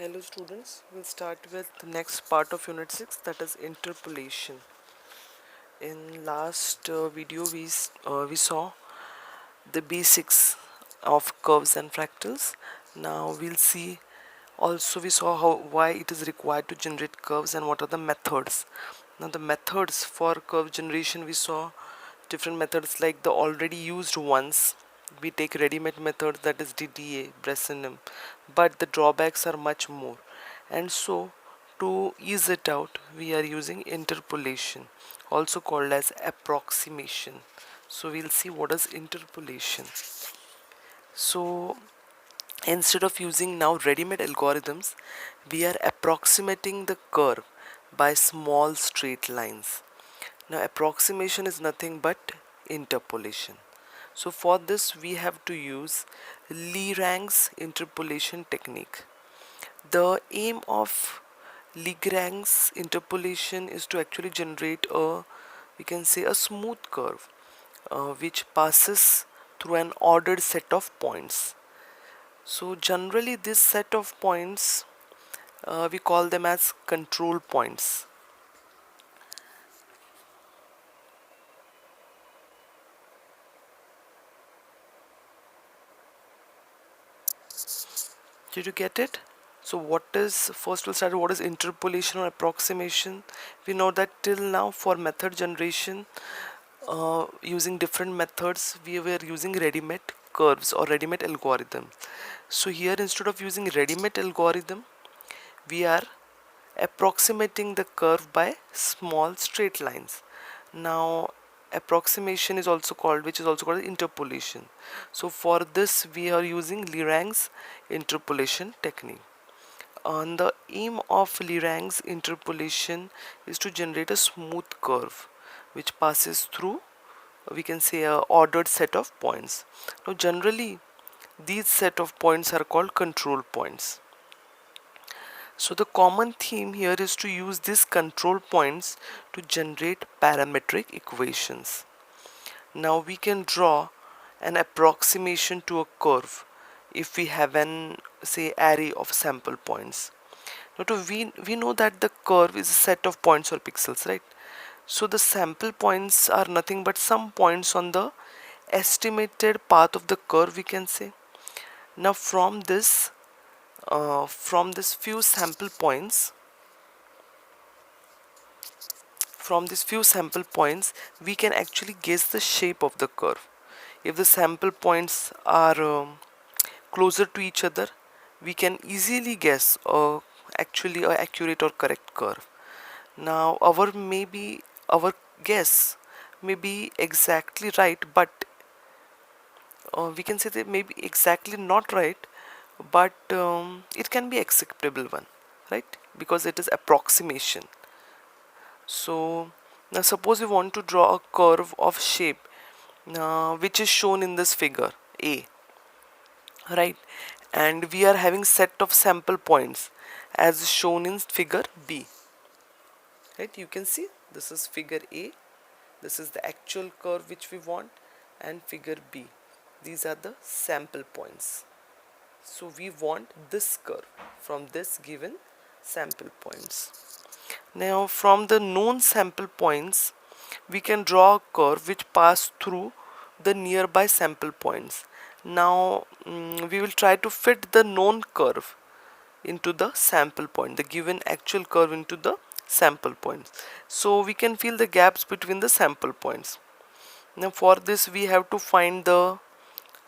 Hello students, we'll start with the next part of unit 6, that is interpolation. In last video we saw the basics of curves and fractals. Now we'll see, also we saw why it is required to generate curves and what are the methods. Now the methods for curve generation, we saw different methods like the already used ones. We take ready-made method, that is DDA, Bresenum, but the drawbacks are much more, and so to ease it out we are using interpolation, also called as approximation. So we'll see what is interpolation. So instead of using now ready-made algorithms, we are approximating the curve by small straight lines. Now approximation is nothing but interpolation. So for this we have to use Lagrange's interpolation technique. The aim of Lagrange's interpolation is to actually generate a, we can say, a smooth curve which passes through an ordered set of points. So generally this set of points we call them as control points. Did you get it? So what is, first we'll start with what is interpolation or approximation. We know that till now for method generation, using different methods, we were using ready-made curves or ready-made algorithm. So here instead of using ready-made algorithm, we are approximating the curve by small straight lines. Now approximation is also called, which is also called interpolation. So for this we are using Lagrange's interpolation technique. And the aim of Lagrange's interpolation is to generate a smooth curve which passes through, we can say, a ordered set of points. Now generally these set of points are called control points. So the common theme here is to use these control points to generate parametric equations. Now we can draw an approximation to a curve if we have an, say, array of sample points. Now we know that the curve is a set of points or pixels, right? So the sample points are nothing but some points on the estimated path of the curve, we can say. Now from this few sample points, we can actually guess the shape of the curve. If the sample points are closer to each other, we can easily guess actually a accurate or correct curve. Now our guess may be exactly right, but we can say that maybe exactly not right, but it can be acceptable one, right? Because it is approximation. So now suppose we want to draw a curve of shape which is shown in this figure A, right? And we are having set of sample points as shown in figure B, right? You can see this is figure A, this is the actual curve which we want, and figure B, these are the sample points. So we want this curve from this given sample points. Now from the known sample points we can draw a curve which pass through the nearby sample points. Now we will try to fit the known curve into the sample point, the given actual curve into the sample points. So we can fill the gaps between the sample points. Now for this we have to find the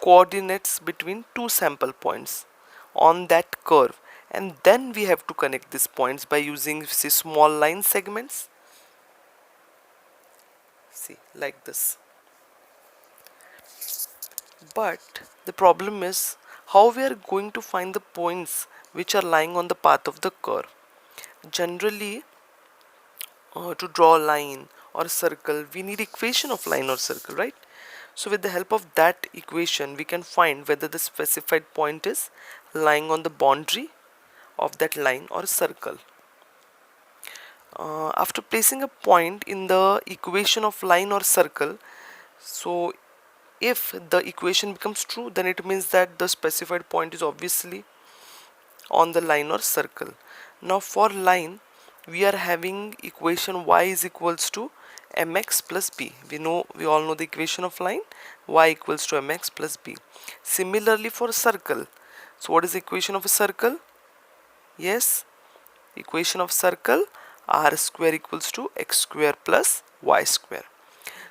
coordinates between two sample points on that curve, and then we have to connect these points by using, say, small line segments, see, like this. But the problem is how we are going to find the points which are lying on the path of the curve. Generally, to draw a line or a circle, we need equation of line or circle, right? So with the help of that equation, we can find whether the specified point is lying on the boundary of that line or circle. After placing a point in the equation of line or circle, so if the equation becomes true, then it means that the specified point is obviously on the line or circle. Now for line, we are having equation y is equals to mx plus b. We all know the equation of line, y equals to mx plus b. Similarly for circle, so what is the equation of a circle? Yes, equation of circle, r square equals to x square plus y square.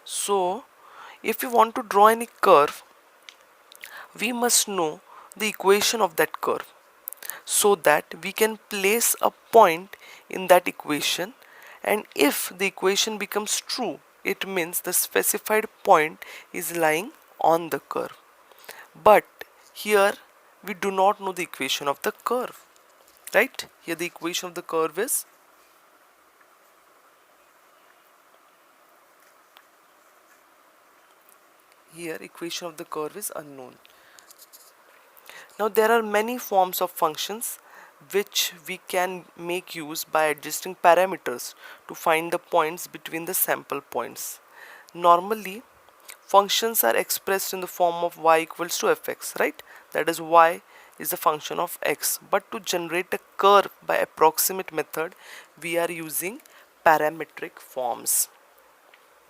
So if we want to draw any curve, we must know the equation of that curve, so that we can place a point in that equation, and if the equation becomes true, it means the specified point is lying on the curve. But here we do not know the equation of the curve, right? Here the equation of the curve is unknown. Now there are many forms of functions which we can make use by adjusting parameters to find the points between the sample points. Normally, functions are expressed in the form of y equals to fx, right? That is, y is a function of x. But to generate a curve by approximate method, we are using parametric forms.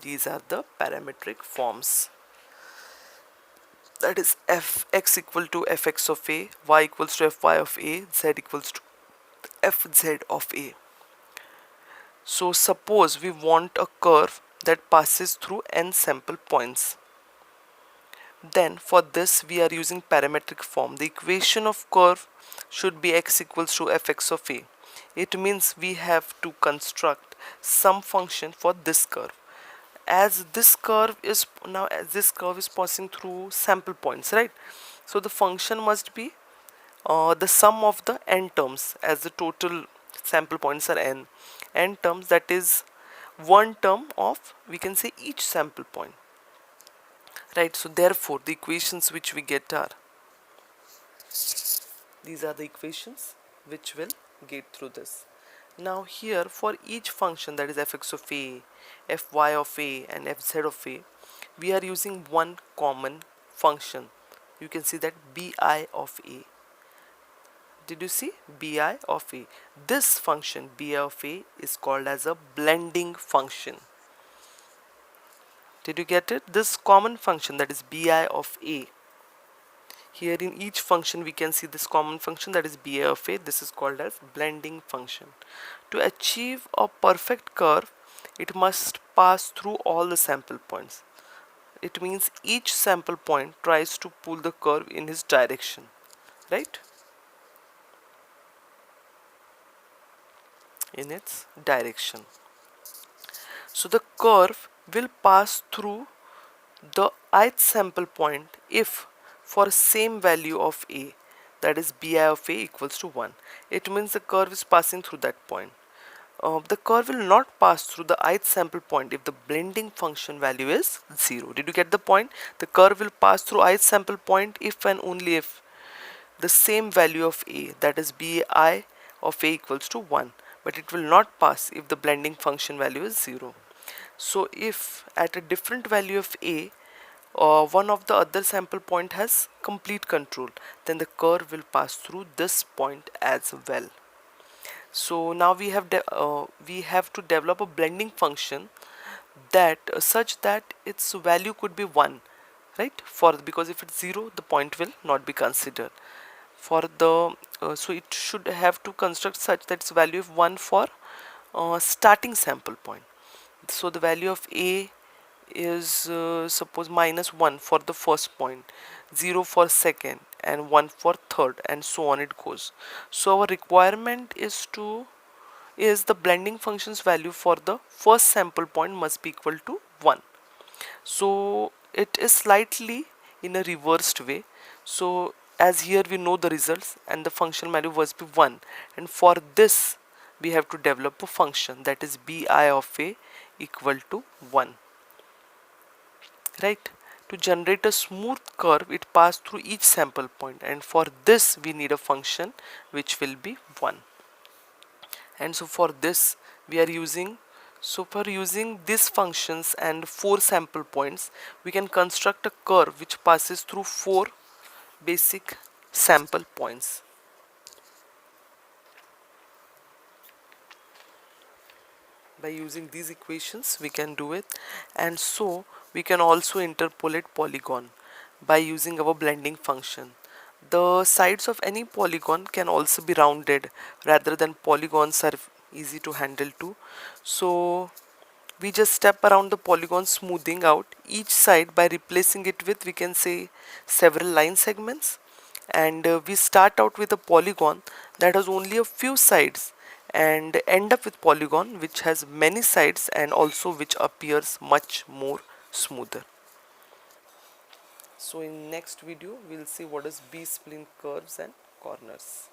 These are the parametric forms. That is fx equal to fx of a, y equals to fy of a, z equals to fz of a. So suppose we want a curve that passes through n sample points. Then for this we are using parametric form. The equation of curve should be x equals to fx of a. It means we have to construct some function for this curve. As this curve is passing through sample points, right? So the function must be the sum of the n terms, as the total sample points are n terms, that is one term of, we can say, each sample point, right? So therefore the equations which we get are, these are the equations which will get through this. Now here for each function, that is fx of a, fy of a and fz of a, we are using one common function. You can see that bi of a. Did you see? Bi of a. This function bi of a is called as a blending function. Did you get it? This common function, that is bi of a. Here in each function we can see this common function, that is bi of a. This is called as blending function. To achieve a perfect curve, it must pass through all the sample points. It means each sample point tries to pull the curve in its direction, right? In its direction. So the curve will pass through the ith sample point if for same value of a, that is bi of a equals to 1. It means the curve is passing through that point. The curve will not pass through the ith sample point if the blending function value is 0. Did you get the point? The curve will pass through ith sample point if and only if the same value of a, that is bi of a equals to 1, but it will not pass if the blending function value is 0. So if at a different value of a, one of the other sample point has complete control, then the curve will pass through this point as well. So now we have to develop a blending function that such that its value could be 1, right? Because if it's 0, the point will not be considered. For the so it should have to construct such that its value is 1 for starting sample point. So the value of a is suppose -1 for the first point, 0 for second, and 1 for third, and so on it goes. So our requirement is the blending function's value for the first sample point must be equal to 1. So it is slightly in a reversed way. So as here we know the results and the function value must be 1, and for this we have to develop a function, that is bi of a equal to 1, right? To generate a smooth curve, it passes through each sample point, and for this we need a function which will be 1. And so for this we are using, these functions and 4 sample points, we can construct a curve which passes through 4 basic sample points. By using these equations we can do it. And so we can also interpolate polygon by using our blending function. The sides of any polygon can also be rounded rather than polygons are easy to handle too. So we just step around the polygon, smoothing out each side by replacing it with, we can say, several line segments. And we start out with a polygon that has only a few sides and end up with polygon which has many sides and also which appears much more smoother. So in next video we'll see what is B-spline curves and corners.